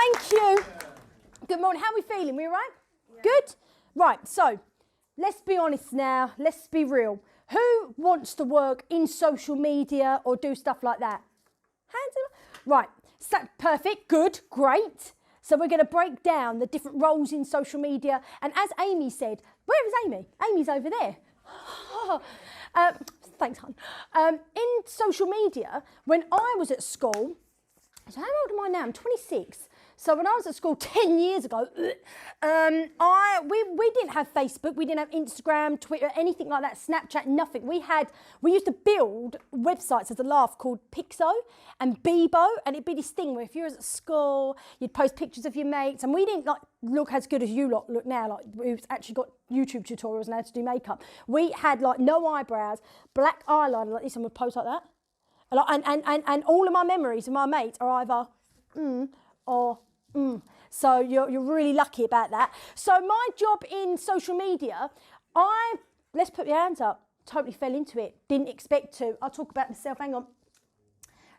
Thank you. Good morning. How are we feeling? We all right? Yeah. Good? Right, so let's be honest now. Let's be real. Who wants to work in social media or do stuff like that? Hands up. Right, so, perfect, good, great. So we're going to break down the different roles in social media. And as Amy said, where is Amy? Amy's over there. Thanks, hon. In social media, when I was at school, so how old am I now? I'm 26. So when I was at school 10 years ago, we didn't have Facebook, we didn't have Instagram, Twitter, anything like that, Snapchat, nothing. We used to build websites as a laugh called Pixo and Bebo, and it'd be this thing where if you was at school, you'd post pictures of your mates, and we didn't look as good as you lot look now. We've actually got YouTube tutorials on how to do makeup. We had no eyebrows, black eyeliner like this, and we'd post like that. And all of my memories of my mates are either or So you're really lucky about that. So my job in social media, let's put your hands up, totally fell into it, didn't expect to. I'll talk about myself, hang on.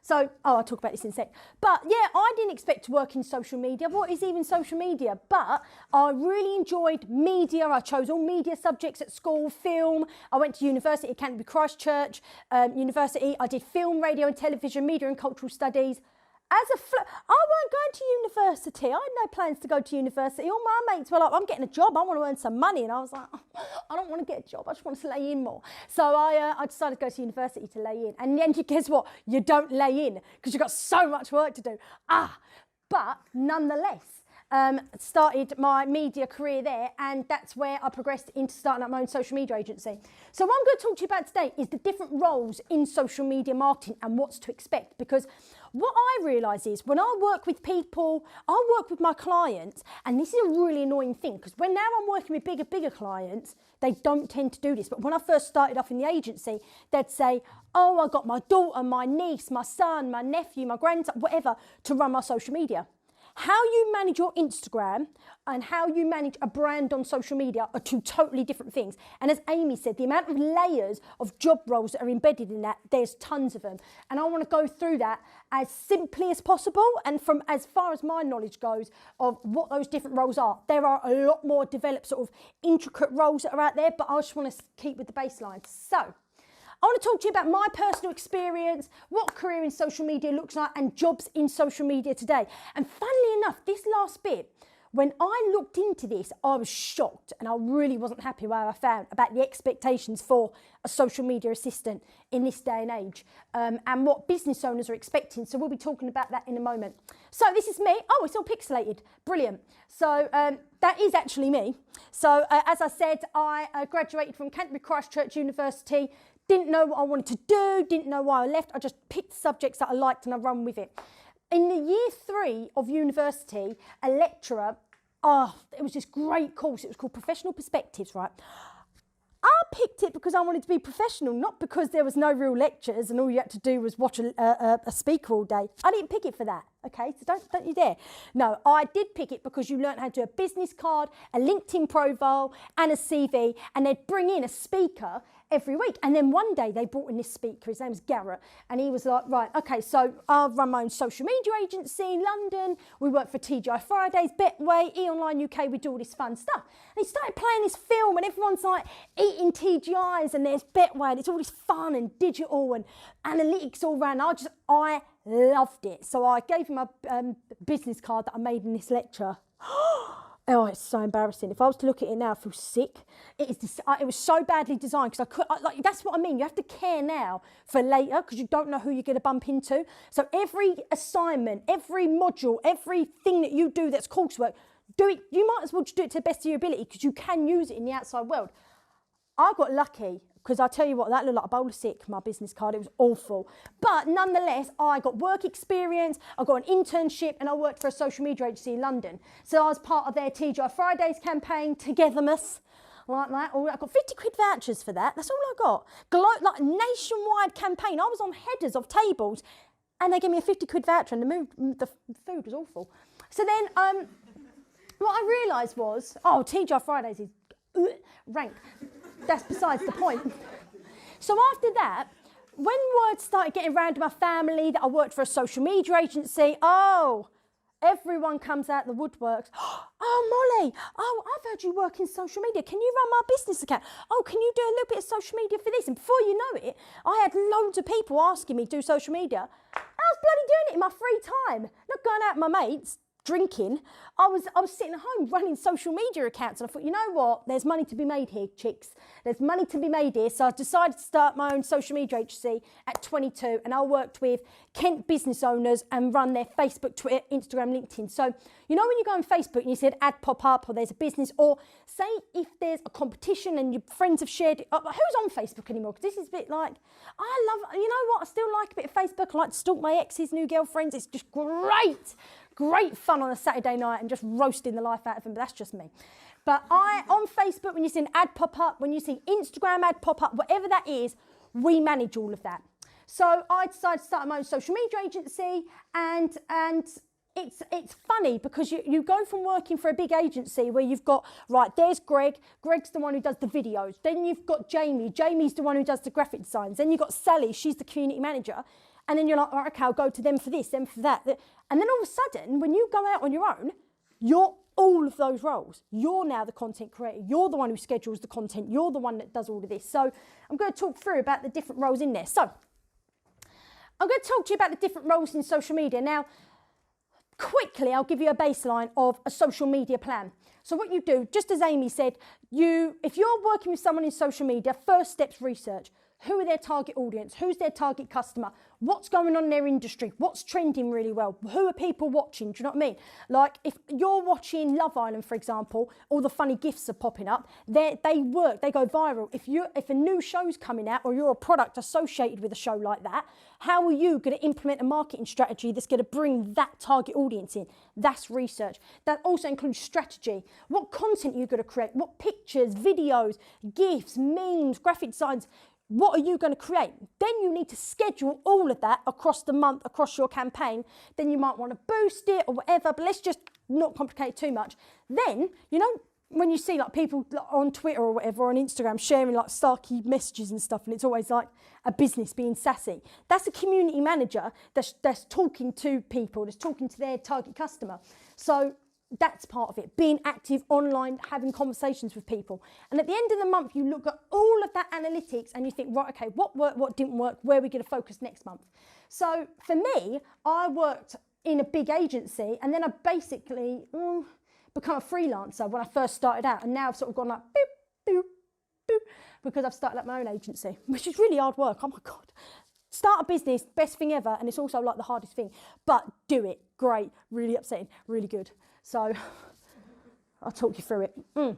So, I'll talk about this in a sec. But yeah, I didn't expect to work in social media. What is even social media? But I really enjoyed media. I chose all media subjects at school, film. I went to university at Canterbury Christchurch University. I did film, radio and television, media and cultural studies. I weren't going to university. I had no plans to go to university. All my mates were like, I'm getting a job. I want to earn some money. And I was like, I don't want to get a job. I just want to lay in more. So I decided to go to university to lay in. And then guess what? You don't lay in because you've got so much work to do. But nonetheless, started my media career there, and that's where I progressed into starting up my own social media agency. So what I'm going to talk to you about today is the different roles in social media marketing and what's to expect, because what I realise is when I work with people, I work with my clients, and this is a really annoying thing because when now I'm working with bigger clients, they don't tend to do this. But when I first started off in the agency, they'd say, oh, I got my daughter, my niece, my son, my nephew, my grandson, whatever, to run my social media. How you manage your Instagram and how you manage a brand on social media are two totally different things. And as Amy said, the amount of layers of job roles that are embedded in that, there's tons of them. And I want to go through that as simply as possible. And from as far as my knowledge goes of what those different roles are, there are a lot more developed sort of intricate roles that are out there, but I just want to keep with the baseline. So I want to talk to you about my personal experience, what a career in social media looks like, and jobs in social media today. And funnily enough, this last bit, when I looked into this, I was shocked, and I really wasn't happy where I found about the expectations for a social media assistant in this day and age, and what business owners are expecting. So we'll be talking about that in a moment. So this is me. Oh, it's all pixelated. Brilliant. So that is actually me. So as I said, I graduated from Canterbury Christchurch University. Didn't know what I wanted to do, didn't know why I left. I just picked subjects that I liked and I run with it. In the year 3 of university, a lecturer, it was this great course. It was called Professional Perspectives, right? I picked it because I wanted to be professional, not because there was no real lectures and all you had to do was watch a speaker all day. I didn't pick it for that, okay? So don't you dare. No, I did pick it because you learned how to do a business card, a LinkedIn profile and a CV, and they'd bring in a speaker every week. And then one day they brought in this speaker, his name's Garrett, and he was like, right, okay, so I'll run my own social media agency in London. We work for TGI Fridays, Betway, eOnline UK, we do all this fun stuff. And he started playing this film and everyone's like eating TGIs and there's Betway and it's all this fun and digital and analytics all around. I loved it. So I gave him a business card that I made in this lecture. Oh, it's so embarrassing. If I was to look at it now, I feel sick. It was so badly designed because that's what I mean. You have to care now for later because you don't know who you're going to bump into. So every assignment, every module, everything that you do that's coursework, do it. You might as well just do it to the best of your ability because you can use it in the outside world. I got lucky because I tell you what, that looked like a bowl of sick, my business card. It was awful. But nonetheless, I got work experience, I got an internship, and I worked for a social media agency in London. So I was part of their TGI Fridays campaign, Togetherness, like that. I got 50 quid vouchers for that. That's all I got. Like nationwide campaign. I was on headers of tables, and they gave me a 50 quid voucher, and the food was awful. So then what I realised was, TGI Fridays is rank. That's besides the point. So after that, when word started getting around to my family that I worked for a social media agency, Everyone comes out the woodworks. Oh, Molly, oh, I've heard you work in social media. Can you run my business account? Oh, can you do a little bit of social media for this? And before you know it, I had loads of people asking me to do social media. I was bloody doing it in my free time, not going out with my mates, drinking. I was sitting at home running social media accounts, and I thought, you know what, there's money to be made here, chicks. There's money to be made here. So I decided to start my own social media agency at 22, and I worked with Kent business owners and run their Facebook, Twitter, Instagram, LinkedIn. So you know when you go on Facebook and you see an ad pop up, or there's a business, or say if there's a competition and your friends have shared it. Who's on Facebook anymore? Because this is a bit like, I love, you know what, I still like a bit of Facebook. I like to stalk my ex's new girlfriends. It's just great fun on a Saturday night and just roasting the life out of them, but that's just me. But on Facebook, when you see an ad pop up, when you see Instagram ad pop up, whatever that is, we manage all of that. So I decided to start my own social media agency, and it's funny because you go from working for a big agency where you've got, right, there's Greg's the one who does the videos, then you've got Jamie's the one who does the graphic designs, then you've got Sally, she's the community manager. And then you're like, oh, okay, I'll go to them for this, them for that. And then all of a sudden, when you go out on your own, you're all of those roles. You're now the content creator. You're the one who schedules the content. You're the one that does all of this. So I'm going to talk through about the different roles in there. So I'm going to talk to you about the different roles in social media. Now, quickly, I'll give you a baseline of a social media plan. So what you do, just as Amy said, if you're working with someone in social media, first step's research. Who are their target audience? Who's their target customer? What's going on in their industry? What's trending really well? Who are people watching? Do you know what I mean? Like if you're watching Love Island, for example, all the funny GIFs are popping up. They work, they go viral. If a new show's coming out or you're a product associated with a show like that, how are you going to implement a marketing strategy that's going to bring that target audience in? That's research. That also includes strategy. What content are you going to create? What pictures, videos, GIFs, memes, graphic designs? What are you going to create? Then you need to schedule all of that across the month, across your campaign. Then you might want to boost it or whatever, but let's just not complicate it too much. Then, you know, when you see like people on Twitter or whatever, or on Instagram, sharing like snarky messages and stuff, and it's always like a business being sassy. That's a community manager that's talking to people, that's talking to their target customer. So that's part of it, being active online, having conversations with people. And at the end of the month, you look at all of that analytics and you think, right, okay, what worked, what didn't work, where are we going to focus next month? So for me, I worked in a big agency, and then I basically become a freelancer when I first started out. And now I've sort of gone like, boop, boop, boop, because I've started up my own agency, which is really hard work. Oh my God. Start a business, best thing ever, and it's also like the hardest thing. But do it, great, really upsetting, really good. So I'll talk you through it.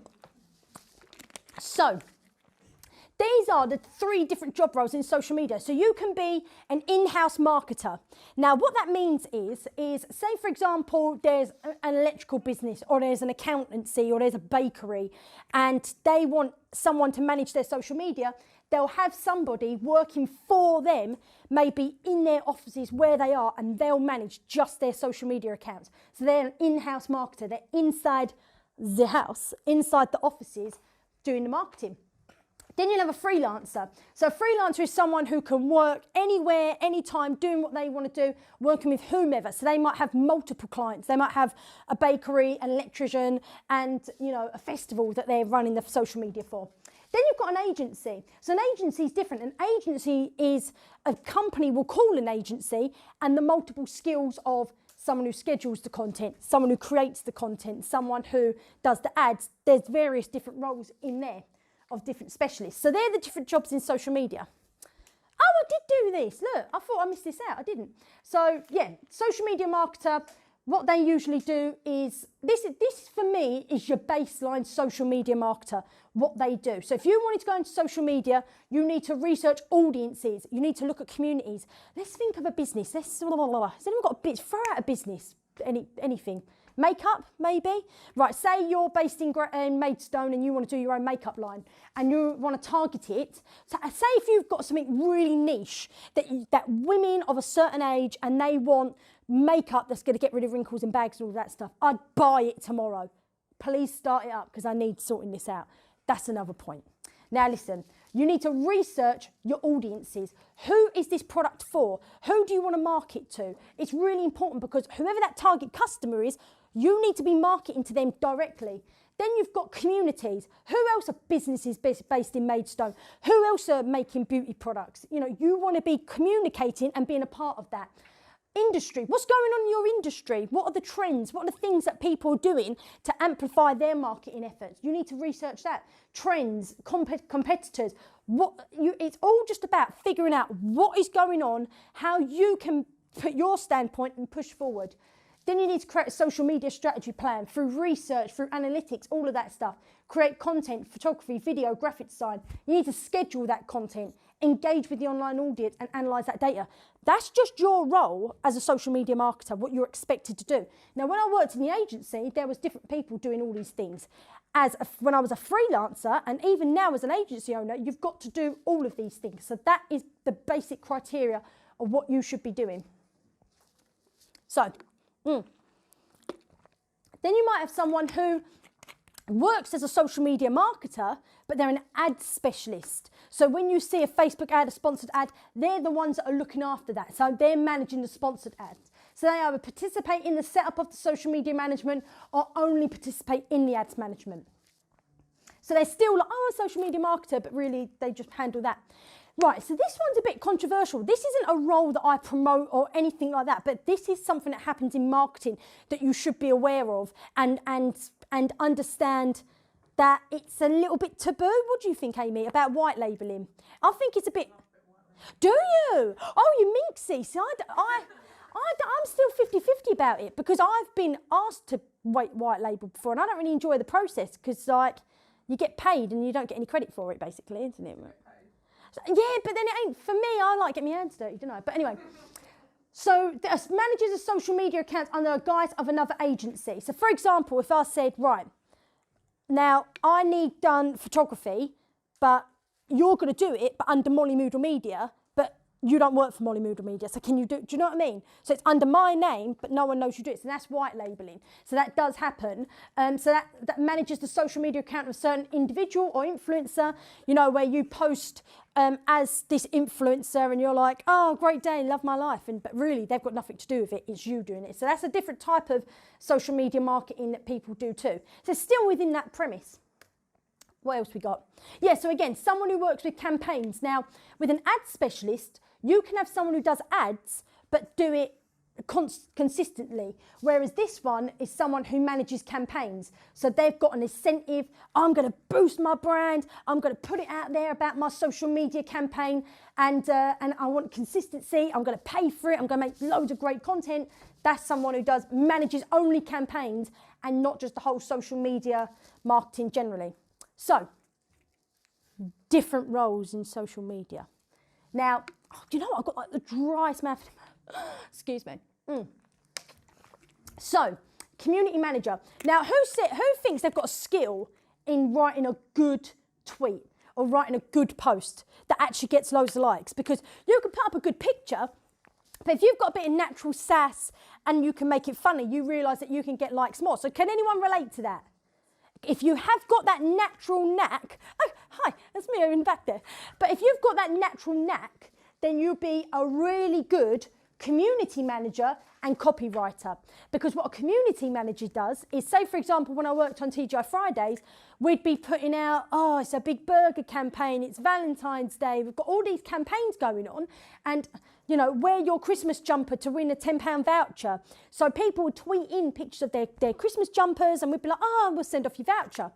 So these are the 3 different job roles in social media. So you can be an in-house marketer. Now what that means is say for example, there's an electrical business, or there's an accountancy, or there's a bakery, and they want someone to manage their social media. They'll have somebody working for them, maybe in their offices where they are, and they'll manage just their social media accounts. So they're an in-house marketer. They're inside the house, inside the offices, doing the marketing. Then you'll have a freelancer. So a freelancer is someone who can work anywhere, anytime, doing what they want to do, working with whomever. So they might have multiple clients. They might have a bakery, an electrician, and a festival that they're running the social media for. Then you've got an agency. So an agency is different. An agency is a company will call an agency, and the multiple skills of someone who schedules the content, someone who creates the content, someone who does the ads. There's various different roles in there of different specialists. So they're the different jobs in social media. Oh, I did do this. Look, I thought I missed this out. I didn't. So yeah, social media marketer, what they usually do is, this for me is your baseline social media marketer, what they do. So if you wanted to go into social media, you need to research audiences. You need to look at communities. Let's think of a business. Has anyone got a bit? Throw out a business, anything. Makeup, maybe? Right, say you're based in Maidstone and you want to do your own makeup line and you want to target it. So say if you've got something really niche that women of a certain age and they want makeup that's going to get rid of wrinkles and bags and all that stuff, I'd buy it tomorrow. Please start it up because I need sorting this out. That's another point. Now listen, You need to research your audiences. Who is this product for? Who do you want to market to? It's really important because whoever that target customer is, you need to be marketing to them directly. Then you've got communities. Who else are businesses based in Maidstone? Who else are making beauty products? You know, you want to be communicating and being a part of that. Industry. What's going on in your industry? What are the trends? What are the things that people are doing to amplify their marketing efforts? You need to research that. Trends, competitors. It's all just about figuring out what is going on, how you can put your standpoint and push forward. Then you need to create a social media strategy plan through research, through analytics, all of that stuff. Create content, photography, video, graphic design. You need to schedule that content, engage with the online audience and analyse that data. That's just your role as a social media marketer, what you're expected to do. Now, when I worked in the agency, there was different people doing all these things. When I was a freelancer, and even now as an agency owner, you've got to do all of these things. So that is the basic criteria of what you should be doing. So, then you might have someone who works as a social media marketer, but they're an ad specialist. So when you see a Facebook ad, a sponsored ad, they're the ones that are looking after that. So they're managing the sponsored ads. So they either participate in the setup of the social media management or only participate in the ads management. So they're still like, oh, a social media marketer, but really they just handle that. Right, so this one's a bit controversial. This isn't a role that I promote or anything like that, but this is something that happens in marketing that you should be aware of and understand that it's a little bit taboo. What do you think, Amy, about white labelling? I think it's a bit... Do you? Oh, you minxy. See, I'm still 50-50 about it because I've been asked to white label before and I don't really enjoy the process because, like, you get paid and you don't get any credit for it, basically, isn't it? Yeah, but then it ain't, for me, I like getting my hands dirty, don't I? But anyway, so there's managers of social media accounts under the guise of another agency. So for example, if I said, right, now I need done photography, but you're going to do it, but under Molly Moodle Media, but you don't work for Molly Moodle Media, so can you do you know what I mean? So it's under my name, but no one knows you do it, so that's white labelling. So that does happen. So that manages the social media account of a certain individual or influencer, you know, where you post as this influencer and you're like, oh, great day, love my life. But really, they've got nothing to do with it. It's you doing it. So that's a different type of social media marketing that people do too. So still within that premise. What else we got? Yeah, so again, someone who works with campaigns. Now, with an ad specialist, you can have someone who does ads, but do it consistently, whereas this one is someone who manages campaigns. So they've got an incentive. I'm going to boost my brand. I'm going to put it out there about my social media campaign, and I want consistency. I'm going to pay for it. I'm going to make loads of great content. That's someone who manages only campaigns and not just the whole social media marketing generally. So different roles in social media. Now, do you know what? I've got like the driest mouth. Excuse me. So, community manager. Now, who thinks they've got a skill in writing a good tweet or writing a good post that actually gets loads of likes? Because you can put up a good picture, but if you've got a bit of natural sass and you can make it funny, you realise that you can get likes more. So can anyone relate to that? If you have got that natural knack, oh, hi, that's me in the back there. But if you've got that natural knack, then you'll be a really good community manager and copywriter. Because what a community manager does is, say for example, when I worked on TGI Fridays, we'd be putting out, oh, it's a big burger campaign, it's Valentine's Day, we've got all these campaigns going on, and you know, wear your Christmas jumper to win a £10 voucher. So people would tweet in pictures of their Christmas jumpers and we'd be like, oh, we'll send off your voucher.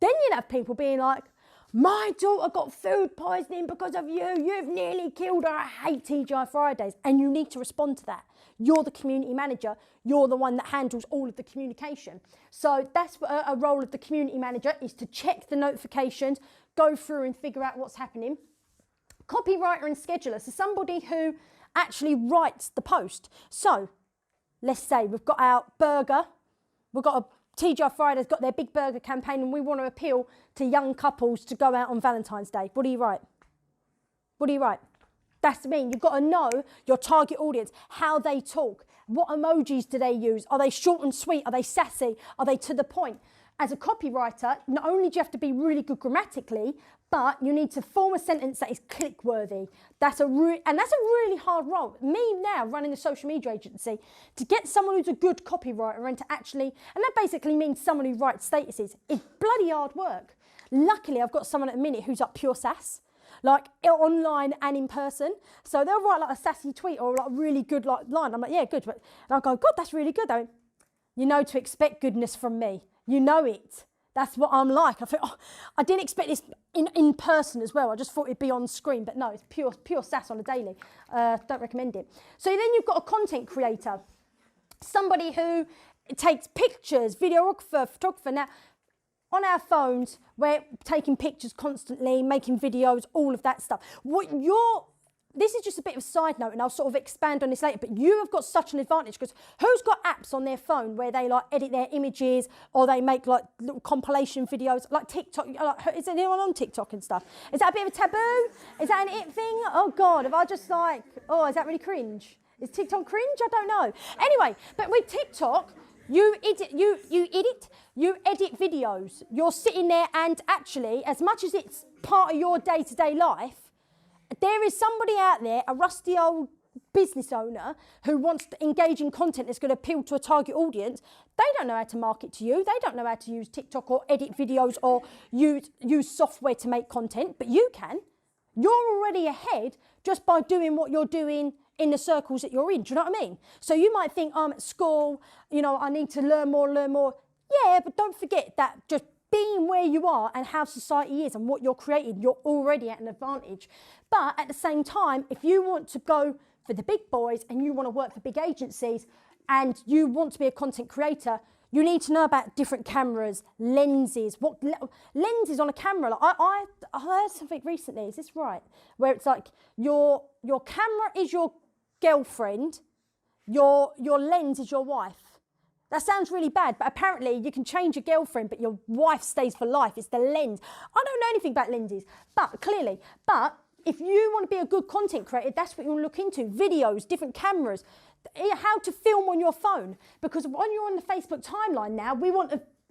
Then you'd have people being like, my daughter got food poisoning because of you. You've nearly killed her. I hate TGI Fridays. And you need to respond to that. You're the community manager. You're the one that handles all of the communication. So that's a role of the community manager, is to check the notifications, go through and figure out what's happening. Copywriter and scheduler. So somebody who actually writes the post. So let's say we've got our burger. We've got a TGI Friday's got their big burger campaign and we want to appeal to young couples to go out on Valentine's Day. What do you write? What do you write? That's me. You've got to know your target audience, how they talk, what emojis do they use? Are they short and sweet? Are they sassy? Are they to the point? As a copywriter, not only do you have to be really good grammatically, but you need to form a sentence that is click-worthy. That's a really hard role. Me now running a social media agency, to get someone who's a good copywriter and to actually, and that basically means someone who writes statuses, is bloody hard work. Luckily, I've got someone at the minute who's like pure sass, like online and in person. So they'll write like a sassy tweet or like a really good like line. I'm like, yeah, good. And I'll go, God, that's really good. Though. You know to expect goodness from me. You know it. That's what I'm like. I thought, I didn't expect this in person as well. I just thought it'd be on screen, but no, it's pure sass on a daily. Don't recommend it. So then you've got a content creator, somebody who takes pictures, videographer, photographer. Now, on our phones, we're taking pictures constantly, making videos, all of that stuff. This is just a bit of a side note, and I'll sort of expand on this later, but you have got such an advantage, because who's got apps on their phone where they like edit their images or they make like little compilation videos, like TikTok? Like, is anyone on TikTok and stuff? Is that a bit of a taboo? Is that an it thing? Oh God, have I just like, oh, is that really cringe? Is TikTok cringe? I don't know. Anyway, but with TikTok, you edit videos. You're sitting there, and actually, as much as it's part of your day-to-day life, there is somebody out there, a rusty old business owner, who wants to engage in content that's going to appeal to a target audience. They don't know how to market to you. They don't know how to use TikTok or edit videos or use software to make content, but you can. You're already ahead just by doing what you're doing in the circles that you're in. Do you know what I mean? So you might think, I'm at school, I need to learn more. Yeah, but don't forget that just being where you are and how society is and what you're creating, you're already at an advantage. But at the same time, if you want to go for the big boys and you want to work for big agencies and you want to be a content creator, you need to know about different cameras, lenses, what lenses on a camera. Like I heard something recently, is this right? Where it's like your camera is your girlfriend, your lens is your wife. That sounds really bad, but apparently you can change your girlfriend, but your wife stays for life. It's the lens. I don't know anything about lenses, but if you want to be a good content creator, that's what you want to look into. Videos, different cameras, how to film on your phone. Because when you're on the Facebook timeline now,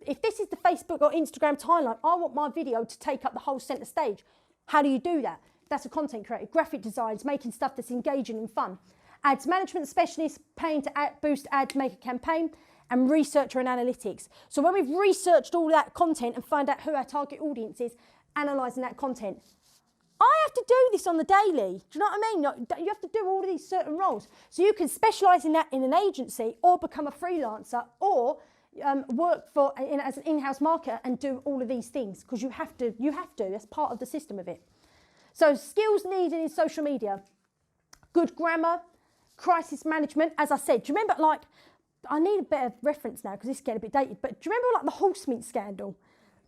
if this is the Facebook or Instagram timeline, I want my video to take up the whole centre stage. How do you do that? That's a content creator. Graphic designs, making stuff that's engaging and fun. Ads management specialist, paying to boost ads, make a campaign. And researcher and analytics. So when we've researched all that content and find out who our target audience is, analysing that content. I have to do this on the daily. Do you know what I mean? You have to do all of these certain roles. So you can specialise in that in an agency or become a freelancer or work as an in-house marketer and do all of these things, because you have to. That's part of the system of it. So skills needed in social media. Good grammar, crisis management. As I said, do you remember I need a better reference now because this is getting a bit dated, but do you remember the horse meat scandal?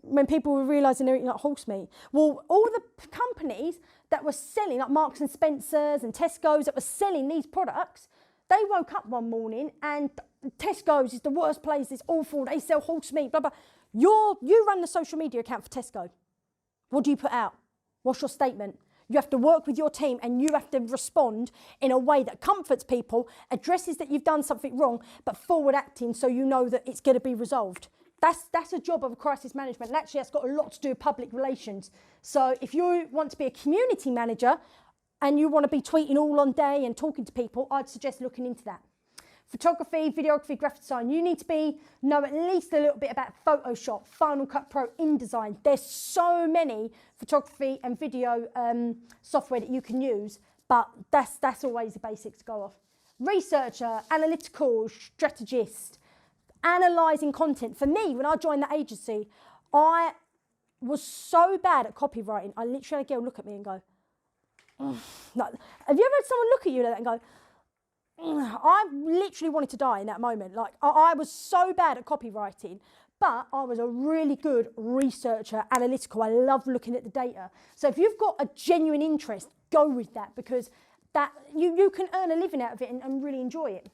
When people were realising they're eating horse meat? Well, all the companies that were selling, like Marks and Spencer's and Tesco's, that were selling these products, they woke up one morning and Tesco's is the worst place, it's awful, they sell horse meat, blah, blah. You run the social media account for Tesco. What do you put out? What's your statement? You have to work with your team and you have to respond in a way that comforts people, addresses that you've done something wrong, but forward acting so you know that it's going to be resolved. That's a job of a crisis management, and actually that's got a lot to do with public relations. So if you want to be a community manager and you want to be tweeting all on day and talking to people, I'd suggest looking into that. Photography, videography, graphic design, you need to know at least a little bit about Photoshop, Final Cut Pro, InDesign. There's so many photography and video software that you can use, but that's always the basics to go off. Researcher, analytical, strategist, analysing content. For me, when I joined the agency, I was so bad at copywriting. I literally had a girl look at me and go, no. Have you ever had someone look at you like that and go, I literally wanted to die in that moment. I was so bad at copywriting, but I was a really good researcher, analytical. I love looking at the data. So if you've got a genuine interest, go with that, because that you can earn a living out of it and really enjoy it.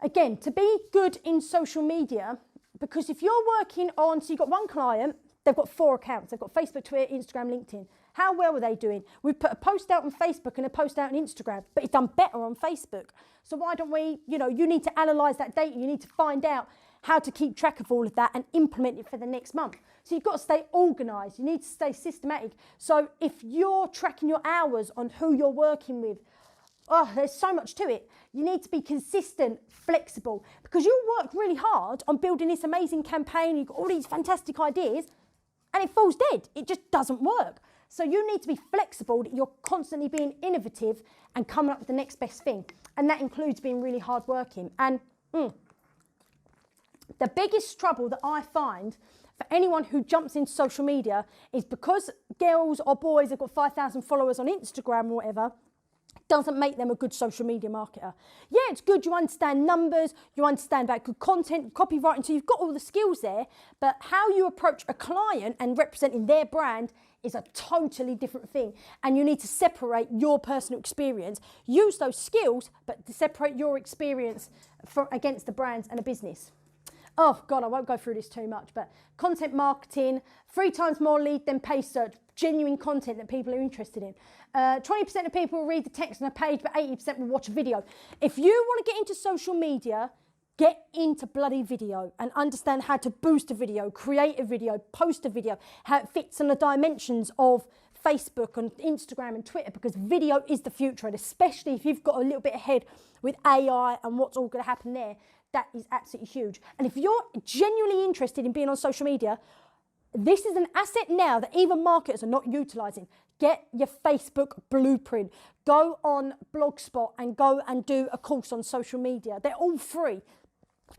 Again, to be good in social media, because if you're working on, so you've got one client, they've got 4 accounts. They've got Facebook, Twitter, Instagram, LinkedIn. How well are they doing? We've put a post out on Facebook and a post out on Instagram, but it's done better on Facebook. So why don't we, you need to analyse that data. You need to find out how to keep track of all of that and implement it for the next month. So you've got to stay organised. You need to stay systematic. So if you're tracking your hours on who you're working with, oh, there's so much to it. You need to be consistent, flexible, because you'll work really hard on building this amazing campaign. You've got all these fantastic ideas and it falls dead. It just doesn't work. So you need to be flexible, that you're constantly being innovative and coming up with the next best thing. And that includes being really hardworking. And the biggest trouble that I find for anyone who jumps into social media is because girls or boys have got 5,000 followers on Instagram or whatever, doesn't make them a good social media marketer. Yeah, it's good you understand numbers, you understand about good content, copywriting, so you've got all the skills there, but how you approach a client and representing their brand is a totally different thing. And you need to separate your personal experience, use those skills, but to separate your experience against the brands and a business. Oh God, I won't go through this too much, but content marketing, 3 times more lead than page search, genuine content that people are interested in. 20% of people will read the text on a page, but 80% will watch a video. If you want to get into social media, get into bloody video and understand how to boost a video, create a video, post a video, how it fits on the dimensions of Facebook and Instagram and Twitter, because video is the future, and especially if you've got a little bit ahead with AI and what's all going to happen there, that is absolutely huge. And if you're genuinely interested in being on social media, this is an asset now that even marketers are not utilising. Get your Facebook blueprint. Go on Blogspot and go and do a course on social media. They're all free.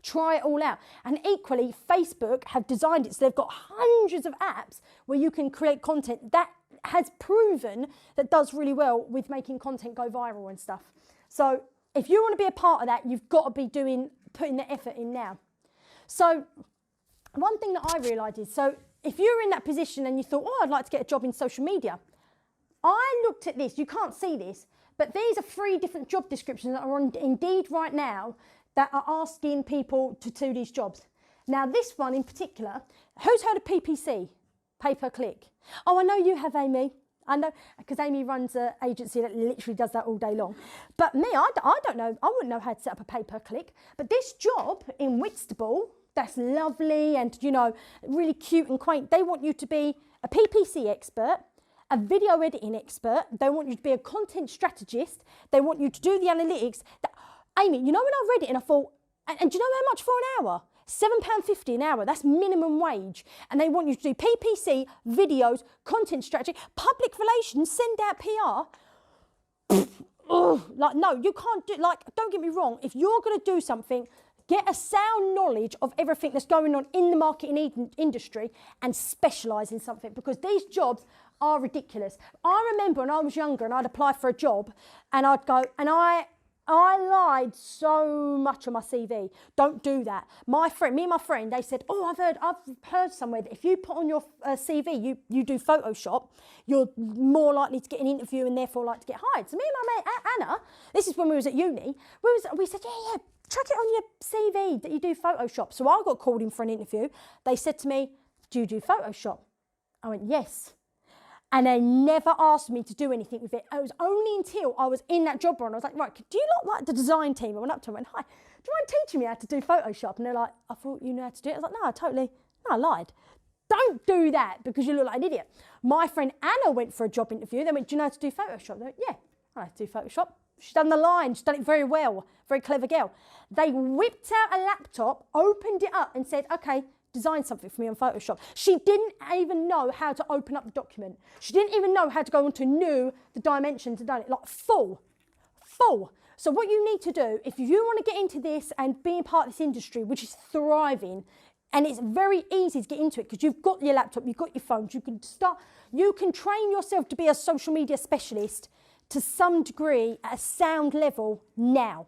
Try it all out. And equally, Facebook have designed it so they've got hundreds of apps where you can create content that has proven that does really well with making content go viral and stuff. So if you want to be a part of that, you've got to be putting the effort in now. So one thing that I realised is, so if you're in that position and you thought, oh, I'd like to get a job in social media, I looked at this, you can't see this, but these are 3 different job descriptions that are on Indeed right now that are asking people to do these jobs. Now this one in particular, who's heard of PPC? Pay per click. Oh, I know you have, Amy. I know, because Amy runs an agency that literally does that all day long. But me, I don't know, I wouldn't know how to set up a pay per click. But this job in Whitstable, that's lovely and, you know, really cute and quaint. They want you to be a PPC expert, a video editing expert. They want you to be a content strategist. They want you to do the analytics. Amy, you know when I read it and I thought, and do you know how much for an hour? £7.50 an hour, that's minimum wage. And they want you to do PPC, videos, content strategy, public relations, send out PR. Like, no, you can't do, like, don't get me wrong, if you're going to do something, get a sound knowledge of everything that's going on in the marketing industry and specialise in something, because these jobs are ridiculous. I remember when I was younger and I'd apply for a job and I'd go, and I lied so much on my CV. Don't do that. Me and my friend, they said, oh, I've heard somewhere that if you put on your CV, you do Photoshop, you're more likely to get an interview and therefore like to get hired. So me and my mate Anna, this is when we was at uni, we said, yeah, chuck it on your CV that you do Photoshop. So I got called in for an interview. They said to me, do you do Photoshop? I went, yes. And they never asked me to do anything with it. It was only until I was in that job role and I was like, right, do you not like the design team? I went up to them and went, hi, do you mind teaching me how to do Photoshop? And they're like, I thought you knew how to do it. I was like, no, I lied. Don't do that because you look like an idiot. My friend Anna went for a job interview. They went, do you know how to do Photoshop? They went, yeah, I know how to do Photoshop. She's done the line, she's done it very well, very clever girl. They whipped out a laptop, opened it up and said, okay, design something for me on Photoshop. She didn't even know how to open up the document. She didn't even know how to go onto the dimensions and done it, like full. So what you need to do, if you want to get into this and be a part of this industry, which is thriving, and it's very easy to get into it because you've got your laptop, you've got your phones, you can train yourself to be a social media specialist to some degree at a sound level now.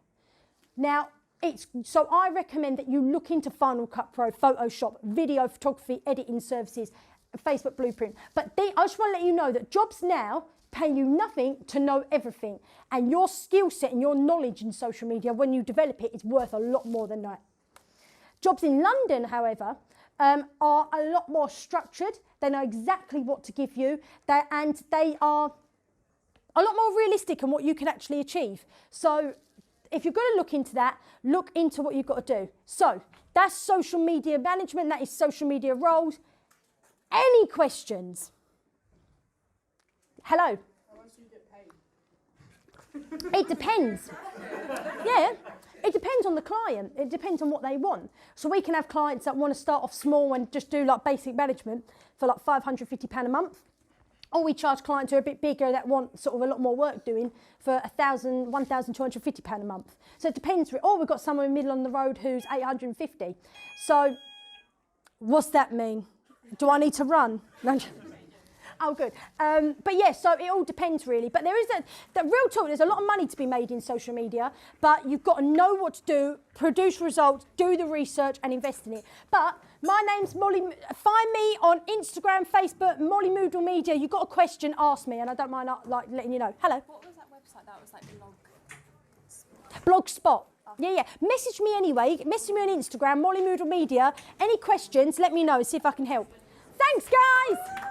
So I recommend that you look into Final Cut Pro, Photoshop, video photography, editing services, Facebook Blueprint. But I just want to let you know that jobs now pay you nothing to know everything. And your skill set and your knowledge in social media, when you develop it, is worth a lot more than that. Jobs in London, however, are a lot more structured. They know exactly what to give you, and they are a lot more realistic in what you can actually achieve. So if you're going to look into that, look into what you've got to do. So that's social media management. That is social media roles. Any questions? Hello? How much do you get paid? It depends. Yeah. It depends on the client. It depends on what they want. So we can have clients that want to start off small and just do like basic management for like £550 a month. Or we charge clients who are a bit bigger that want sort of a lot more work doing for £1,250 a month. So it depends. Or we've got someone in the middle on the road who's 850. So what's that mean? Do I need to run? No. Oh, good. But yeah, so it all depends really. But there is the real talk, there's a lot of money to be made in social media, but you've got to know what to do, produce results, do the research and invest in it. But my name's Molly. Find me on Instagram, Facebook, Molly Moodle Media. You've got a question, ask me, and I don't mind like letting you know. Hello. What was that website? That was like Blogspot. Yeah. Message me anyway. Message me on Instagram, Molly Moodle Media. Any questions, let me know, see if I can help. Thanks, guys.